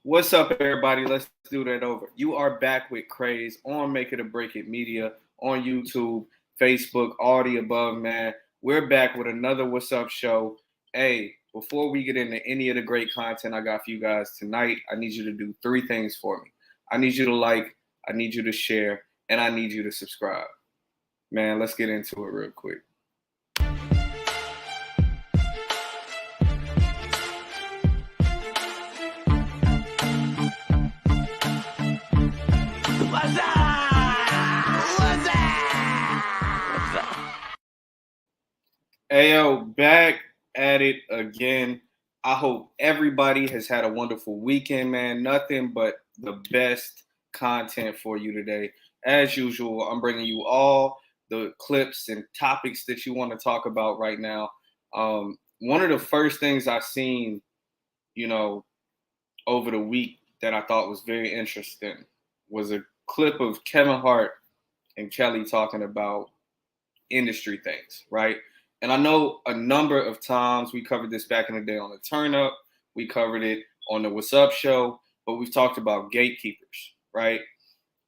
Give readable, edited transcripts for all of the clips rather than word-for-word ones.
What's up, everybody? Let's do that over. You are back with Craze on Make It or Break It Media on YouTube, Facebook, all the above, man. We're back with another What's Up show. Hey, before we get into any of the great content I got for you guys tonight, I need you to do three things for me. I need you to like, I need you to share, and I need you to subscribe. Man, let's get into it real quick. Ayo, back at it again. I hope everybody has had a wonderful weekend, man. Nothing but the best content for you today. As usual, I'm bringing you all the clips and topics that you want to talk about right now. One of the first things I seen, over the week that I thought was very interesting was a clip of Kevin Hart and Kelly talking about industry things, right? And I know a number of times we covered this back in the day on the Turn Up, we covered it on the Wassup show, but we've talked about gatekeepers, right?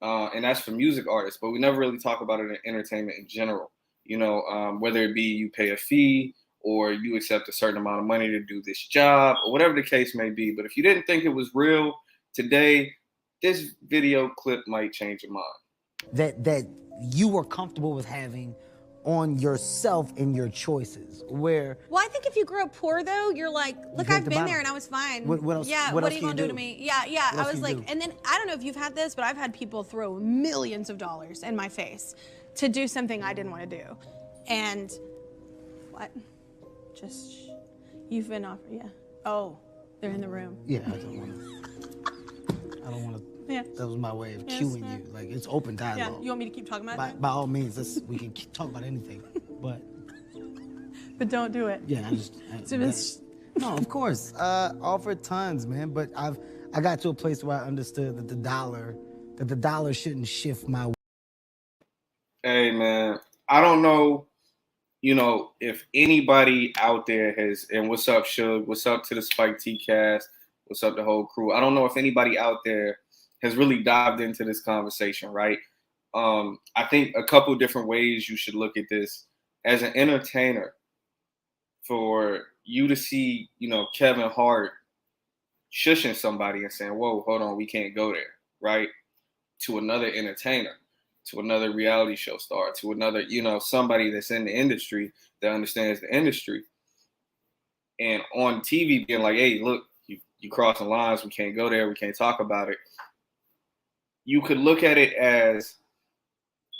And that's for music artists, but we never really talk about it in entertainment in general. Whether it be you pay a fee or you accept a certain amount of money to do this job or whatever the case may be. But if you didn't think it was real today, this video clip might change your mind. That you were comfortable with having on yourself and your choices. Well, I think if you grew up poor, though, you're like, look, I've been there and I was fine. What else? Yeah, what are you gonna do to me? Yeah. I was like, and then I don't know if you've had this, but I've had people throw millions of dollars in my face to do something I didn't want to do. And what? You've been offered, yeah. Oh, they're in the room. Yeah, I don't want to. Yeah. That was my way of cueing you. Like, it's open dialogue. Yeah, you want me to keep talking about it? By all means, we can talk about anything, but don't do it. Yeah, no, of course. Offered tons, man, but I got to a place where I understood that the dollar shouldn't shift my way. Hey, man, I don't know, if anybody out there has, and what's up, Suge? What's up to the Spike T cast? What's up, the whole crew? I don't know if anybody out there has really dived into this conversation, right? I think a couple different ways you should look at this. As an entertainer, for you to see, Kevin Hart shushing somebody and saying, whoa, hold on, we can't go there, right? To another entertainer, to another reality show star, to another, somebody that's in the industry that understands the industry. And on TV being like, hey, look, you crossing lines, we can't go there, we can't talk about it. You could look at it as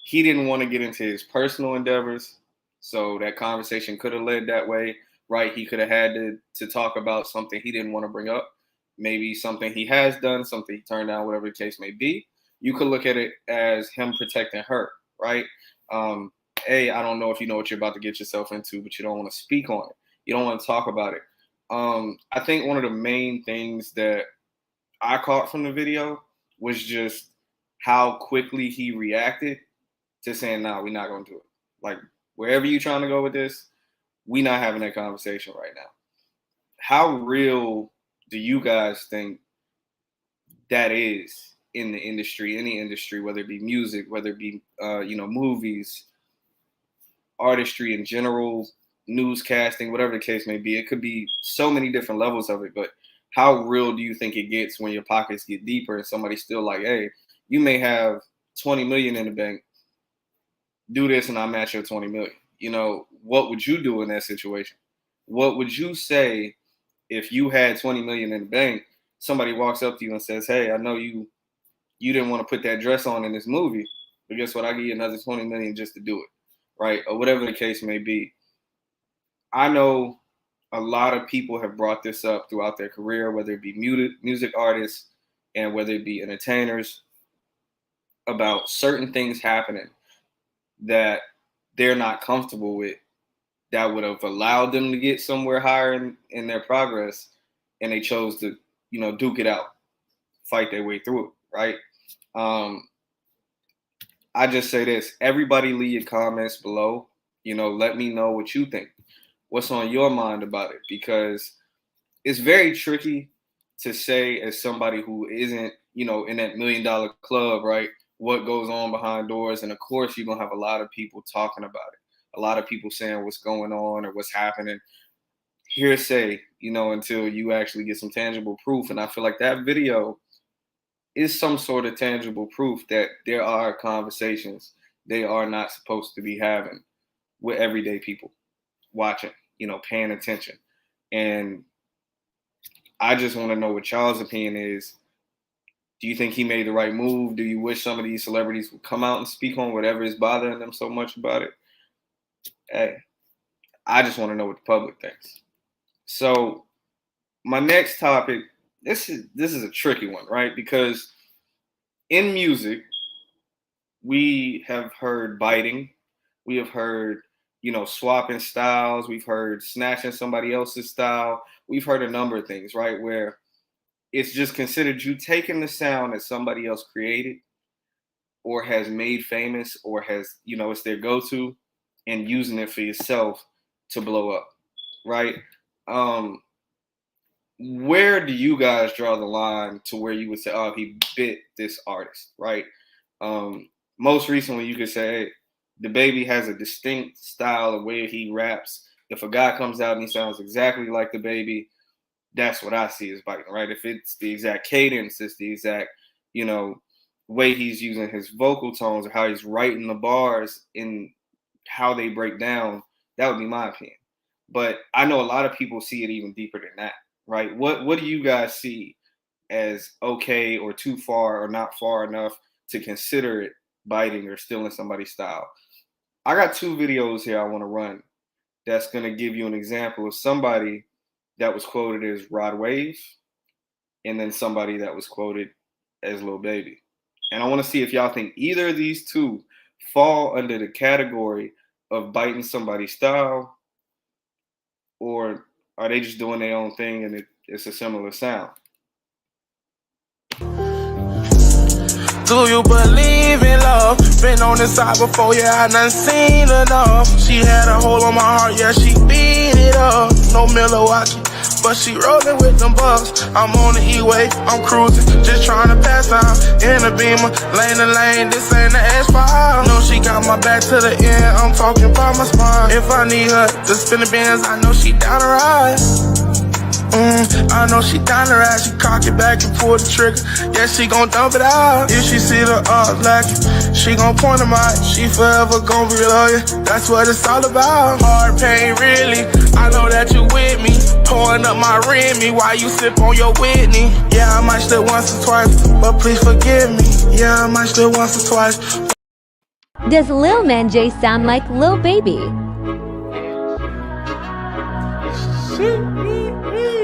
he didn't want to get into his personal endeavors, so that conversation could have led that way, right? He could have had to talk about something he didn't want to bring up, maybe something he has done, something he turned down, whatever the case may be. You could look at it as him protecting her, right? I don't know if you know what you're about to get yourself into, but you don't want to speak on it. You don't want to talk about it. I think one of the main things that I caught from the video was just how quickly he reacted to saying, nah, we're not going to do it. Like, wherever you're trying to go with this, we're not having that conversation right now. How real do you guys think that is in the industry, any industry, whether it be music, whether it be, movies, artistry in general, newscasting, whatever the case may be? It could be so many different levels of it, but how real do you think it gets when your pockets get deeper and somebody's still like, hey, you may have 20 million in the bank, do this and I'll match your 20 million. What would you do in that situation? What would you say if you had 20 million in the bank, somebody walks up to you and says, hey, I know you didn't want to put that dress on in this movie, but guess what? I give you another 20 million just to do it, right? Or whatever the case may be. I know a lot of people have brought this up throughout their career, whether it be music artists and whether it be entertainers, about certain things happening that they're not comfortable with that would have allowed them to get somewhere higher in their progress, and they chose to, duke it out, fight their way through it, right? I just say this, everybody leave your comments below, let me know what you think. What's on your mind about it? Because it's very tricky to say as somebody who isn't, you know, in that $1 million club, right? What goes on behind doors. And of course, you're going to have a lot of people talking about it. A lot of people saying what's going on or what's happening. Hearsay, you know, until you actually get some tangible proof. And I feel like that video is some sort of tangible proof that there are conversations they are not supposed to be having with everyday people watching, you know, paying attention. And I just want to know what y'all's opinion is. Do you think he made the right move? Do you wish some of these celebrities would come out and speak on whatever is bothering them so much about it? Hey, I just want to know what the public thinks. So my next topic, this is a tricky one, right? Because in music, we have heard biting, we have heard, you know, swapping styles, we've heard snatching somebody else's style, we've heard a number of things, right? Where it's just considered you taking the sound that somebody else created or has made famous or has, you know, it's their go-to and using it for yourself to blow up, right? Where do you guys draw the line to where you would say, oh, he bit this artist, right? Most recently, you could say, hey, the baby has a distinct style of where he raps. If a guy comes out and he sounds exactly like the baby, that's what I see as biting, right? If it's the exact cadence, it's the exact, you know, way he's using his vocal tones or how he's writing the bars in how they break down, that would be my opinion. But I know a lot of people see it even deeper than that, right? What do you guys see as okay or too far or not far enough to consider it biting or stealing somebody's style? I got 2 videos here I want to run that's going to give you an example of somebody that was quoted as Rod Wave and then somebody that was quoted as Lil Baby. And I want to see if y'all think either of these 2 fall under the category of biting somebody's style, or are they just doing their own thing and it's a similar sound? Do you believe in love? Been on this side before, yeah, I done seen enough. She had a hold on my heart, yeah, she beat it up. No Milwaukee, but she rolling with them bucks. I'm on the E-way, I'm cruising, just trying to pass out. In a Beamer, lane to lane, this ain't the S5. No, she got my back to the end, I'm talking about my spine. If I need her to spin the bins, I know she down to ride. I know she down to ride, she cock it back and pull the trigger. Yeah, she gon' dump it out. If she see the lacking, she gon' point them out. She forever gon' be loyal, that's what it's all about. Hard pain, really, I know that you with me. Pouring up my Remy while you sip on your Whitney. Yeah, I might slip once or twice, but please forgive me. Yeah, I might slip once or twice. Does Lil Man J sound like Lil Baby?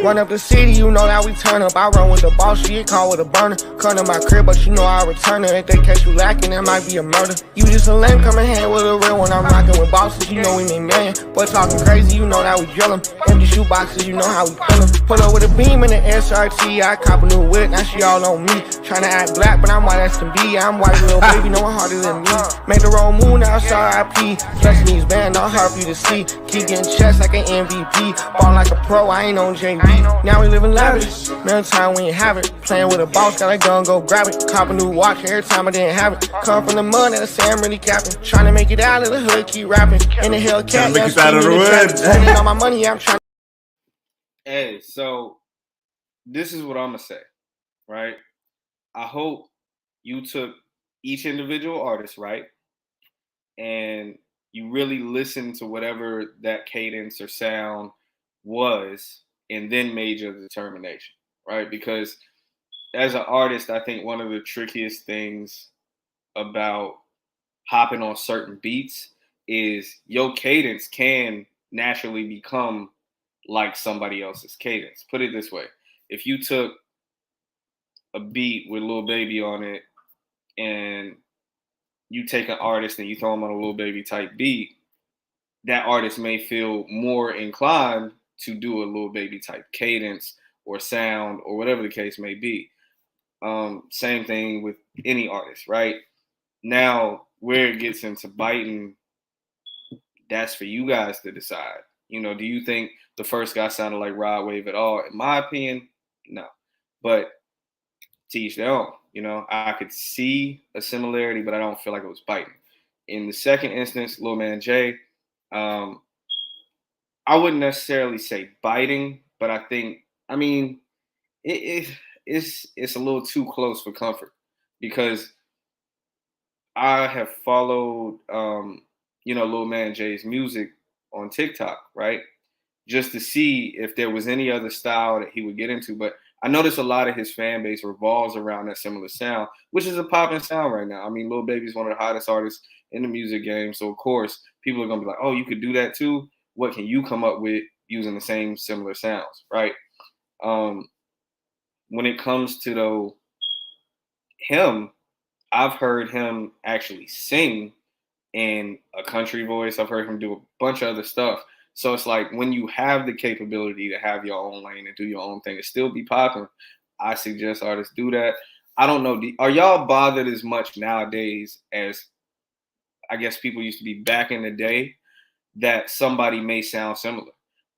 Run up the city, you know that we turn up. I run with the boss, she get caught with a burner. Come to my crib, but you know I return her. If they catch you lacking, that might be a murder. You just a lame, come in hand with a real one. I'm rocking with bosses, you know we make million. But talking crazy, you know that we drill 'em. Empty shoe boxes, you know how we fill 'em. Pull up with a beam in the SRT, I cop a new whip, now she all on me. Tryna act black, but I'm white as can be. I'm white, Lil Baby, no one harder than me. Make the wrong move, now it's RIP. Flexing these bands, not hard for you to see. Keep getting checks like an MVP. Ball like a pro, I ain't on JV. Now we living lavish. Middle time we ain't have it. Playing with a boss, got a gun, go grab it. Cop a new watch every time I didn't have it. Come from the mud, and I say I'm really capping. Trying to make it out of the hood, keep rapping. In the Hellcat, yeah, I'm out of the wood. Spending all my money, yeah, I'm trying. Hey, so this is what I'm gonna say, right? I hope you took each individual artist, right? And you really listened to whatever that cadence or sound was and then made your determination, right? Because as an artist, I think one of the trickiest things about hopping on certain beats is your cadence can naturally become like somebody else's cadence. Put it this way. If you took a beat with Lil Baby on it and you take an artist and you throw them on a Lil Baby type beat, that artist may feel more inclined to do a Lil Baby type cadence or sound or whatever the case may be. Same thing with any artist, right? Now, where it gets into biting, that's for you guys to decide. You know, do you think the first guy sounded like Rod Wave at all? In my opinion, no. but to each their own. You know, I could see a similarity, but I don't feel like it was biting. In the second instance, Lil Man Jay, I wouldn't necessarily say biting, but I think, I mean, it's a little too close for comfort, because I have followed, Lil Man Jay's music on TikTok, right? Just to see if there was any other style that he would get into. But I notice a lot of his fan base revolves around that similar sound, which is a popping sound right now. I mean, Lil Baby's one of the hottest artists in the music game. So, of course, people are going to be like, oh, you could do that too? What can you come up with using the same similar sounds, right? When it comes to, though, him, I've heard him actually sing in a country voice. I've heard him do a bunch of other stuff. So it's like, when you have the capability to have your own lane and do your own thing and still be popping, I suggest artists do that. I don't know. Are y'all bothered as much nowadays as I guess people used to be back in the day that somebody may sound similar?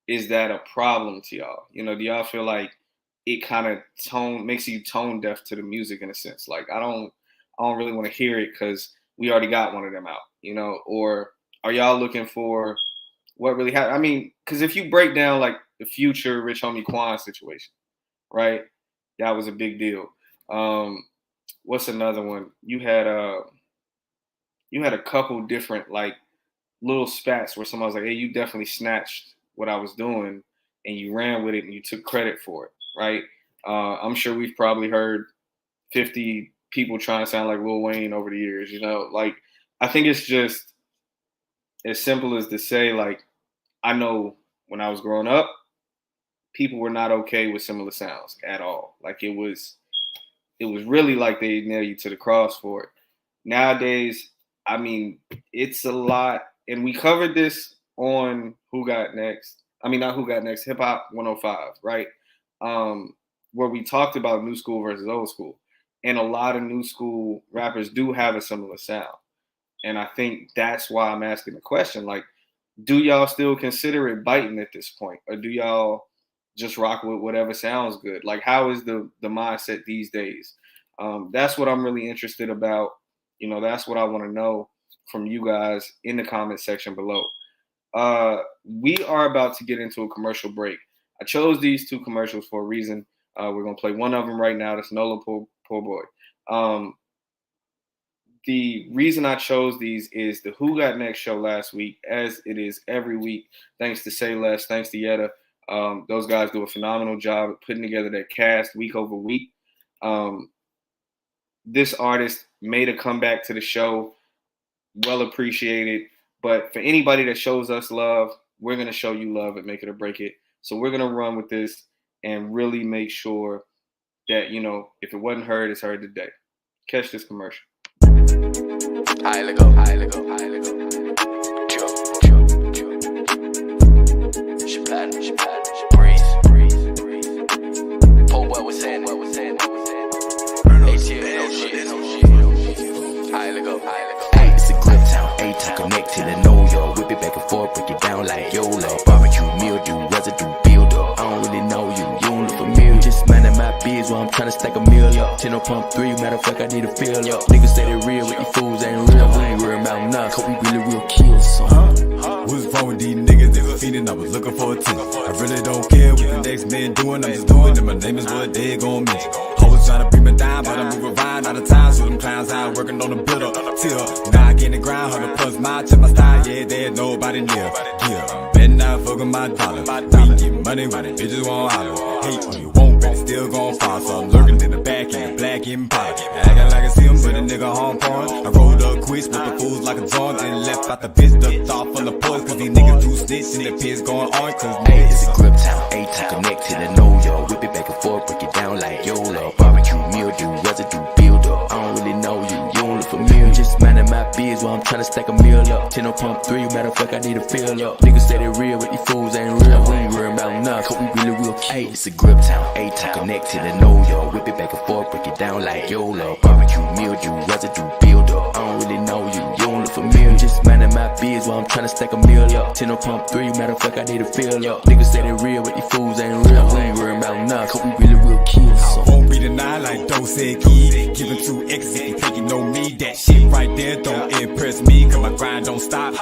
Is that a problem to y'all? You know, do y'all feel like it kind of makes you tone deaf to the music in a sense? Like, I don't really want to hear it because we already got one of them out, you know? Or are y'all looking for what really happened? I mean, because if you break down like the Future Rich Homie Quan situation, right? That was a big deal. What's another one? You had a couple different like little spats where someone was like, hey, you definitely snatched what I was doing and you ran with it and you took credit for it, right? I'm sure we've probably heard 50 people trying to sound like Lil Wayne over the years, you know? Like, I think it's just as simple as to say, like, I know when I was growing up, people were not okay with similar sounds at all. Like, it was really like they nail you to the cross for it. Nowadays, I mean, it's a lot. And we covered this on Who Got Next. I mean, not Who Got Next, Hip Hop 105, right? Where we talked about new school versus old school. And a lot of new school rappers do have a similar sound. And I think that's why I'm asking the question, like, do y'all still consider it biting at this point? Or do y'all just rock with whatever sounds good? Like, how is the mindset these days? That's what I'm really interested about. You know, that's what I want to know from you guys in the comment section below. We are about to get into a commercial break. I chose these two commercials for a reason. We're going to play one of them right now. That's Nola Poor Boy. The reason I chose these is the Who Got Next show last week, as it is every week, thanks to Say Less, thanks to Yetta. Those guys do a phenomenal job of putting together that cast week over week. This artist made a comeback to the show, well appreciated. But for anybody that shows us love, we're going to show you love and make it or break it. So we're going to run with this and really make sure that, you know, if it wasn't heard, it's heard today. Catch this commercial. Alright, let go. She platinum, breathe. Poor boy was saying it. ATL, no shit. Alright, let go. Hey, it's a grip town, A-Town connected and know y'all. Whip it back and forth, break it down like YOLO. Barbecue, mildew, residue, build up. I don't really know you, you don't look familiar. Just minding my biz while I'm trying to stack a meal up. 10 on pump 3, matter of fact, I need a fill up. Niggas say they real, but these fools ain't real. We ain't worried about nothing, cause we really real kill some. What's wrong with these niggas? They were feeding, I was looking for attention. I really don't care what the next man doing, I'm just doing it. My name is what they gon' mention. Always trying to bring me down, but I move around out of time. So them clowns out working on the build up. Till now I get in the ground, 100 plus my check my style, yeah, there's nobody near. Yeah, I'm betting out fucking my dollar. We get money when the bitches won't holler. Hate when you won't, but it's still gon' fall. So I'm lurking in the back in the black empire. Acting like I see him, but a nigga home porn. I rolled up quick, with the fools like a joint, then left out the bitch, ducked off full of poison. Cause these niggas do snitch and the piss going on. Cause hey, it's a grip town, A-Town connected and know y'all. Whip it back and forth, break it down like YOLO. Barbecue, mildew, residue, build up. I don't really know you, you don't look familiar. Just minding my biz while I'm trying to stack a meal up. 10 on pump 3, matter of fact, I need a fill up. Niggas say they real, but these fools ain't real. We ain't worried about nothing, cause we really real kill. Hey, it's a grip town, A-Town connected and know y'all. Whip it back and forth, break it down like YOLO. Barbecue, mildew, residue, build up. I don't really know you, you don't look familiar. Just minding my my biz while I'm tryna stack a meal up. 10 on pump 3, matter of fact, I need to fill up. Niggas say they real, but these fools ain't real. We ain't worried about nothing, cause we really will kill some. Won't be denied like Doe said key. Giving 2 X's if you think you know me. That shit right there don't impress me, cause my grind don't stop.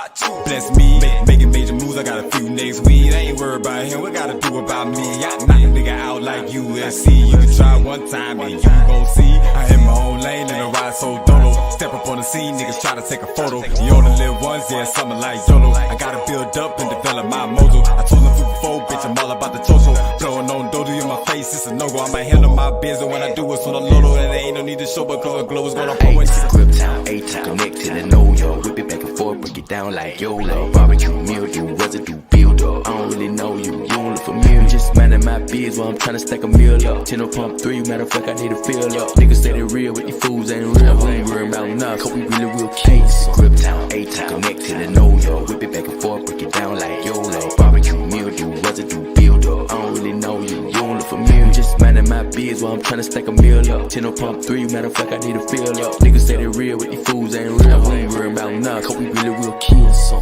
Bless me, making major moves, I got a few niggas weed. I ain't worried about him, what gotta do about me? I knock a nigga out like USC. You can try one time and you gon' see. I hit my own lane and I ride so dolo. Step up on the scene, niggas try to take a photo. You only live once, yeah, something like YOLO. I gotta build up and develop my mojo. I told them before, bitch, I'm all about the chocho. Blowing on dodo in my face, it's a no-go. I might handle my business when I do it on the lolo. And there ain't no need to show because the glow is gonna pour into the grip town, 8 to connect to the know yo. Whip it back and forth, break it down like YOLO. Barbecue, mildew, residue, build up. I don't really know you, you don't look familiar. Just minding my biz while I'm trying to stack a meal up. 10 on pump 3, matter of fact, I need to fill up. Niggas say they real, but these fools ain't real. We ain't worried about nothing, cause we really will kill some. Grip town, 8 to connect to the know yo. Whip it back and forth, break it down like YOLO. Barbecue, mildew, residue, build up. I don't really know you, you don't look familiar. Just minding my biz while I'm trying to stack a meal up. 10 on pump 3, matter of fact, I need to fill up. Niggas say they real, but these fools ain't real. We ain't worried about nothing, cause we really will kill some.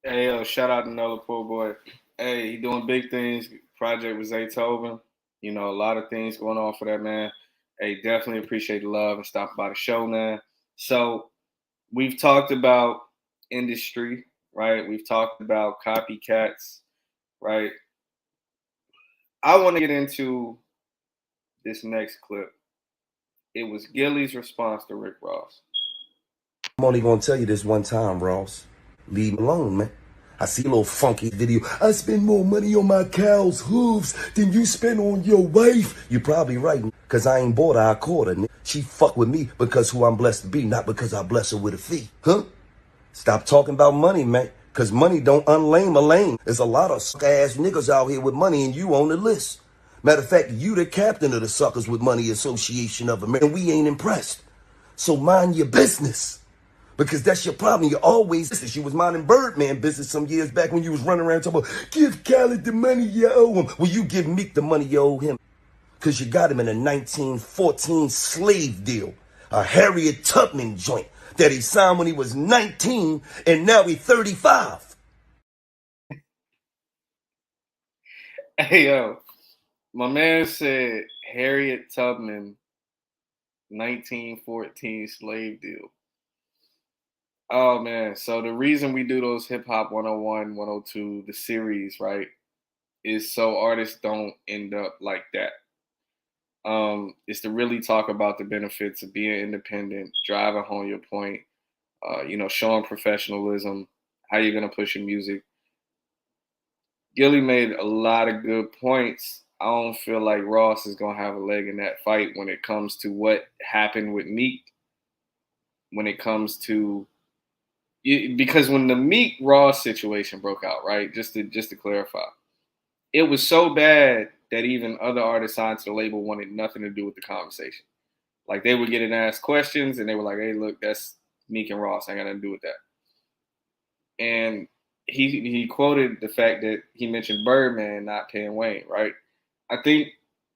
Hey, yo, shout out to Nola Poor Boy. Hey, he doing big things. Project with Zaytoven. You know, a lot of things going on for that man. Hey, definitely appreciate the love and stopping by the show, man. So we've talked about industry, right? We've talked about copycats, right? I want to get into this next clip. It was Gillie's response to Rick Ross. I'm only gonna tell you this one time, Ross. Leave me alone, man. I see a little funky video. I spend more money on my cow's hooves than you spend on your wife. You're probably right, cause I ain't bought her a quarter. She fuck with me because who I'm blessed to be, not because I bless her with a fee. Huh? Stop talking about money, man. Cause money don't unlame a lane. There's a lot of suck-ass niggas out here with money and you on the list. Matter of fact, you the captain of the Suckers with Money Association of America. And we ain't impressed. So mind your business. Because that's your problem. You always business. You was minding Birdman business some years back when you was running around talking about, give Khaled the money you owe him. Well, you give Meek the money you owe him. Because you got him in a 1914 slave deal. A Harriet Tubman joint that he signed when he was 19 and now he's 35. Hey, yo, my man said Harriet Tubman 1914 slave deal. Oh, man. So the reason we do those Hip Hop 101, 102, the series, right, is so artists don't end up like that. Is to really talk about the benefits of being independent, driving home your point, showing professionalism, how you're going to push your music. Gillie made a lot of good points. I don't feel like Ross is going to have a leg in that fight when it comes to what happened with Meek, when it comes to because when the Meek Ross situation broke out, right? Just to clarify, it was so bad that even other artists signed to the label wanted nothing to do with the conversation. Like they were getting asked questions and they were like, "Hey, look, that's Meek and Ross. I ain't got nothing to do with that." And he quoted the fact that he mentioned Birdman not paying Wayne, right? I think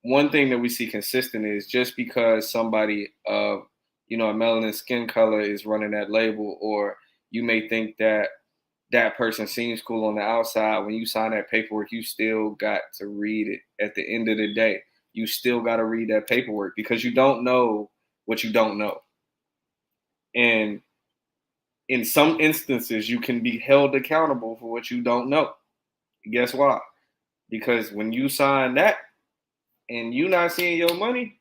one thing that we see consistent is just because somebody of a melanin skin color is running that label, or you may think that that person seems cool on the outside. When you sign that paperwork, you still got to read it. At the end of the day, you still got to read that paperwork because you don't know what you don't know. And in some instances, you can be held accountable for what you don't know. Guess why? Because when you sign that and you not seeing your money,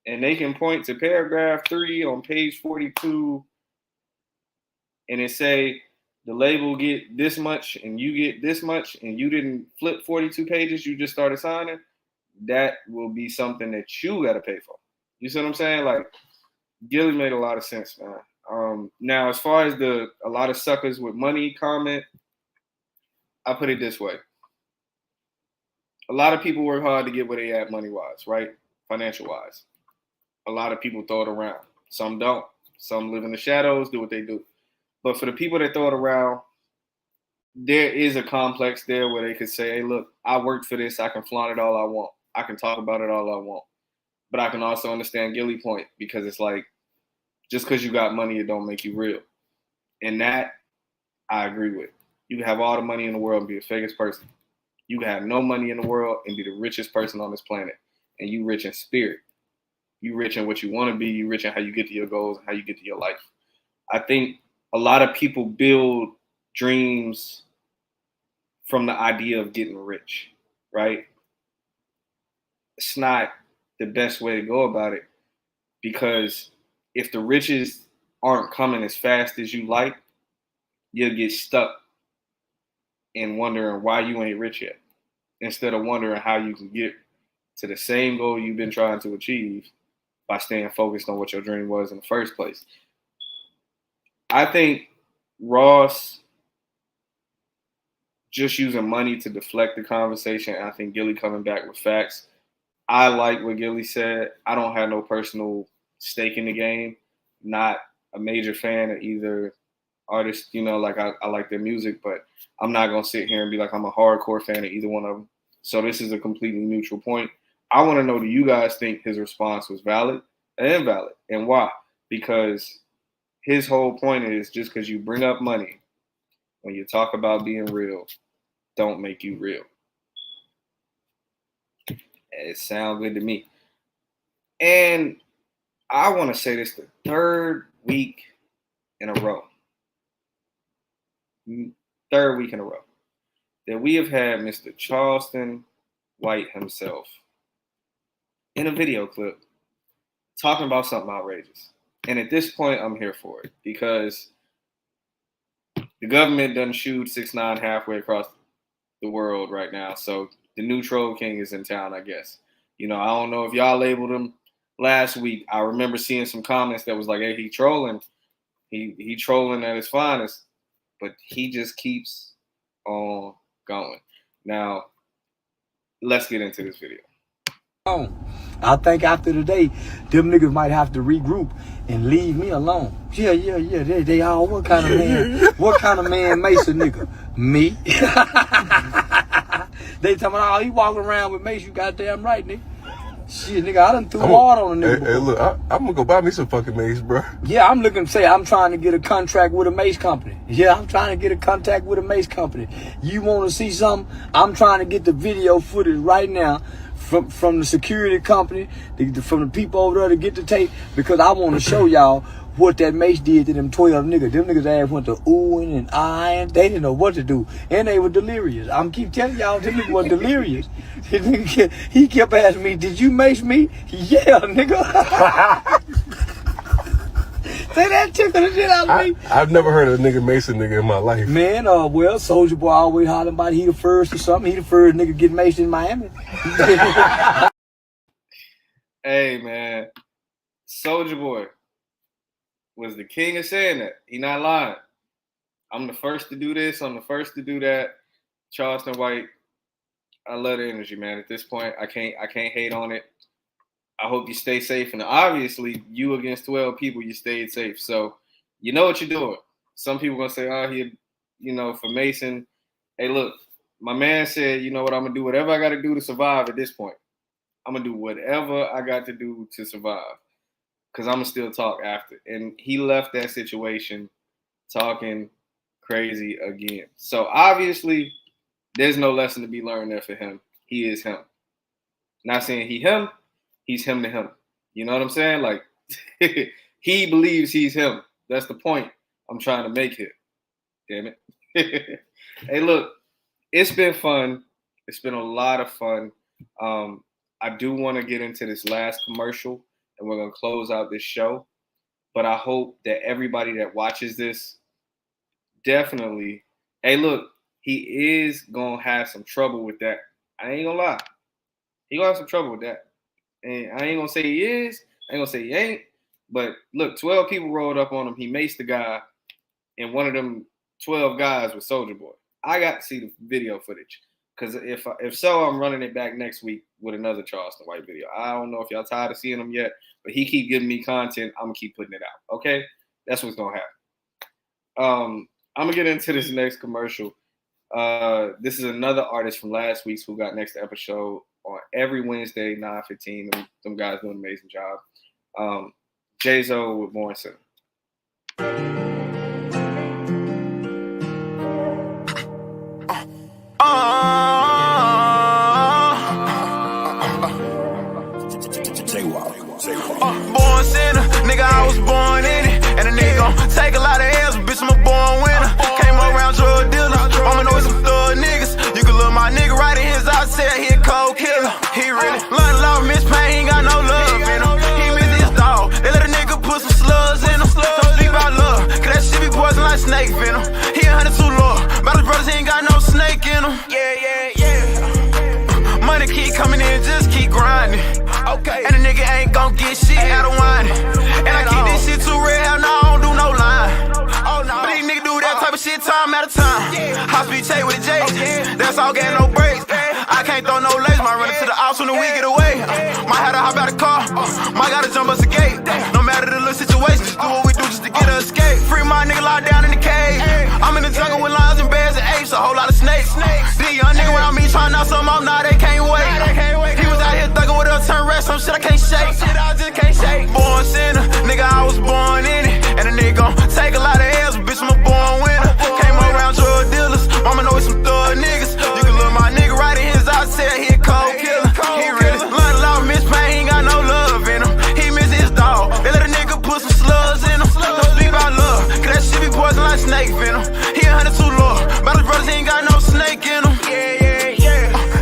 and they can point to paragraph 3 on page 42, and it say the label get this much and you get this much, and you didn't flip 42 pages, you just started signing, that will be something that you got to pay for. You see what I'm saying? Like, Gillie made a lot of sense, man. Now, as far as a lot of suckers with money comment, I put it this way. a lot of people work hard to get where they at money-wise, right? Financial-wise. A lot of people throw it around. Some don't. Some live in the shadows, do what they do. But for the people that throw it around, there is a complex there where they could say, hey, look, I worked for this. I can flaunt it all I want. I can talk about it all I want. But I can also understand Gillie point, because it's like, just because you got money, it don't make you real. And that I agree with. You can have all the money in the world and be the fakest person. You can have no money in the world and be the richest person on this planet. And you rich in spirit. You rich in what you want to be. You rich in how you get to your goals and how you get to your life. I think a lot of people build dreams from the idea of getting rich, right? It's not the best way to go about it, because if the riches aren't coming as fast as you like, you'll get stuck in wondering why you ain't rich yet, instead of wondering how you can get to the same goal you've been trying to achieve by staying focused on what your dream was in the first place. I think Ross just using money to deflect the conversation, and I think Gillie coming back with facts. I like what Gillie said. I don't have no personal stake in the game. Not a major fan of either artist, you know, like I like their music, but I'm not going to sit here and be like I'm a hardcore fan of either one of them. So this is a completely neutral point. I want to know, do you guys think his response was valid and invalid, and why? Because his whole point is, just because you bring up money when you talk about being real, don't make you real. It sounds good to me. And I want to say this the third week in a row. Third week in a row that we have had Mr. Charleston White himself in a video clip talking about something outrageous. And at this point, I'm here for it, because the government done shoot 6ix9ine halfway across the world right now. So the new troll king is in town, I guess. You know, I don't know if y'all labeled him last week. I remember seeing some comments that was like, hey, he trolling. He trolling at his finest. But he just keeps on going. Now, let's get into this video. I think after today, them niggas might have to regroup and leave me alone. Yeah. They all, what kind of man? What kind of man Mace a nigga? Me? They tell me, oh, he walking around with Mace. You goddamn right, nigga. Shit, nigga, I done threw hard on a nigga. Hey, look, I'm gonna go buy me some fucking Mace, bro. Yeah, I'm looking to say I'm trying to get a contract with a Mace company. Yeah, I'm trying to get a contact with a Mace company. You want to see something? I'm trying to get the video footage right now from the security company, from the people over there to get the tape, because I want to show y'all what that Mace did to them 12 niggas. Them niggas ass went to oohing and eyeing. They didn't know what to do. And they were delirious. I'm keep telling y'all, them niggas were delirious. He kept asking me, did you Mace me? Yeah, nigga. Say that tickle the shit out of me. I've never heard of a nigga Mace a nigga in my life. Man, well, Soulja Boy always hollering about he the first or something. He the first nigga get maced in Miami. Hey, man. Soulja Boy was the king of saying that. He not lying. I'm the first to do this. I'm the first to do that. Charleston White, I love the energy, man. At this point, I can't hate on it. I hope you stay safe. And obviously, you against 12 people, you stayed safe. So you know what you're doing. Some people going to say, oh, he, you know, for Mason. Hey, look, my man said, you know what, I'm going to do whatever I got to do to survive at this point. I'm going to do whatever I got to do to survive, because I'm going to still talk after. And he left that situation talking crazy again. So obviously, there's no lesson to be learned there for him. He is him. Not saying he him. He's him to him. You know what I'm saying? Like, he believes he's him. That's the point I'm trying to make here. Damn it. Hey, look, it's been fun. It's been a lot of fun. I do want to get into this last commercial, and we're going to close out this show. But I hope that everybody that watches this definitely, hey, look, he is going to have some trouble with that. I ain't going to lie. He going to have some trouble with that. And I ain't going to say he is. I ain't going to say he ain't. But look, 12 people rolled up on him. He maced the guy. And one of them 12 guys was Soulja Boy. I got to see the video footage, Because if so, I'm running it back next week with another Charleston White video. I don't know if y'all tired of seeing them yet, but he keep giving me content. I'm gonna keep putting it out. Okay, that's what's gonna happen. I'm gonna get into this next commercial. This is another artist from last week's Who Got Next episode on every Wednesday, 9:15. Them guys do an amazing job. J-Zo with Morrison. Born sinner, nigga, I was born in it. And a nigga gon' take a lot of L's, but bitch, I'm a born winner. Came around drug dealer, I'ma know some thug niggas. You can look my nigga right in his eyes, say he a cold killer. He really learned love, miss pain, he ain't got no love in him. He miss his dog, they let a nigga put some slugs in him. Don't speak about love, cause that shit be poison like snake venom. He 102 Lord, about his brothers, he ain't got no snake in him. Money keep coming in, just keep grinding. Okay. And a nigga ain't gon' get shit out of whining. And I keep this shit too real, hell no, I don't do no line. Oh no. But these niggas do that type of shit time at a time. High speed chase with a J, that's all getting no brakes. I can't throw no legs, might run into the ops when the week get away. Might have to hop out the car, might gotta jump us a gate. No matter the little situation, just do what we do just to get an escape. Free my nigga locked down in the cave. I'm in the jungle with lions and bears and apes, a whole lot of snakes. These young niggas around me trying out something up, nah, they can't wait. He was out here thugging with a turn rest, some shit I can't shake. Born sinner, nigga, I was born in it. And a nigga gon' take a lot of L's, but bitch, I'm a born winner. Came around drug dealers, mama know it's some thug niggas. You can look my nigga right in his eyes, say he a cold killer. He really learned a lot, miss pain, he ain't got no love in him. He miss his dog, they let a nigga put some slugs in him. Don't speak about love, cause that shit be poison like snake venom. He 102 Lord, about his brothers, he ain't got no snake in him.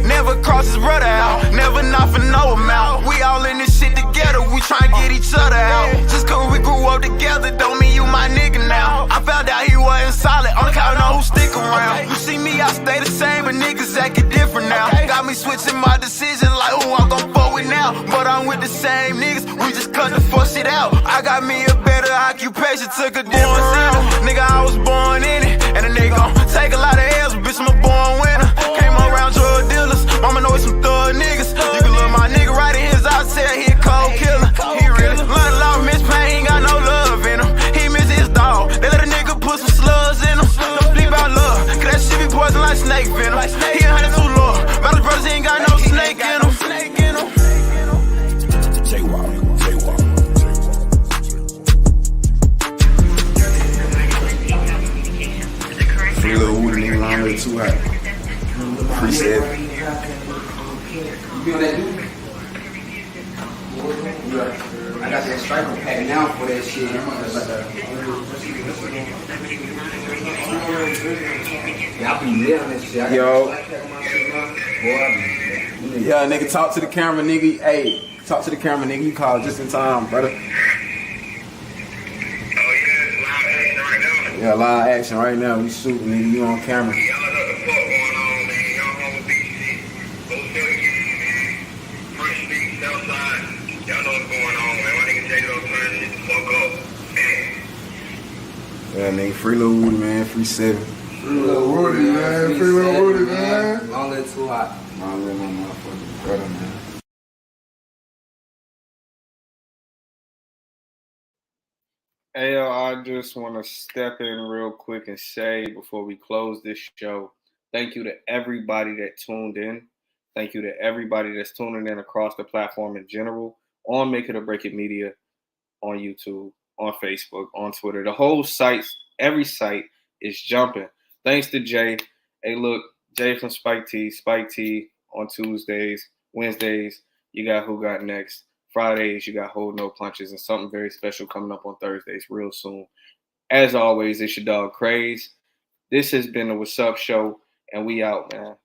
Never cross his brother out, never not for no amount. We all in this shit together, we tryna get each other out. Just cause we grew up together, don't mean you my nigga now. I found out he wasn't solid, only counting on who stick around. You see me, I stay the same, but niggas acting different now. Got me switching my decisions like who I'm gon' fuck with now. But I'm with the same niggas, we just cut the fuck shit out. I got me a better occupation, took a different route. Nigga, I was born in it, and a nigga gon' take a lot of L's, but bitch, I'm a born winner. Came around drug dealers, mama know it's some thug niggas. You can look my nigga right in his eyes, say he a cold killer. He really learned a lot, miss pain, he ain't got no love in him. He miss his dog, they let a nigga put some slugs in him. Don't speak about love, cause that shit be poison like snake venom. He 102 Lord, about his brothers, he ain't got no snake in him. Free little Woody, nigga, long way too hot. Free 7. You feel that dude? I got that striker pack now for that shit. Yeah, I be nailing that shit. Yo. Yeah, nigga, talk to the camera, nigga. Hey, talk to the camera, nigga. You called just in time, brother. Yeah, live action right now. We shooting, nigga. You on camera. Yeah, nigga, free Lil Woody, man. Free 7. Free Lil Woody, man. Free Lil Woody, man. Long live too hot. Long live my motherfucking brother, man. Hey, yo, I just want to step in real quick and say before we close this show, thank you to everybody that tuned in. Thank you to everybody that's tuning in across the platform in general, on Make It or Break It Media, on YouTube, on Facebook, on Twitter. The whole site, every site is jumping. Thanks to Jay. Hey, look, Jay from Spike T on Tuesdays. Wednesdays, you got Who Got Next. Fridays, you got Hold No Punches, and something very special coming up on Thursdays real soon. As always, it's your dog Craze. This has been the Wassup Show, and we out, man.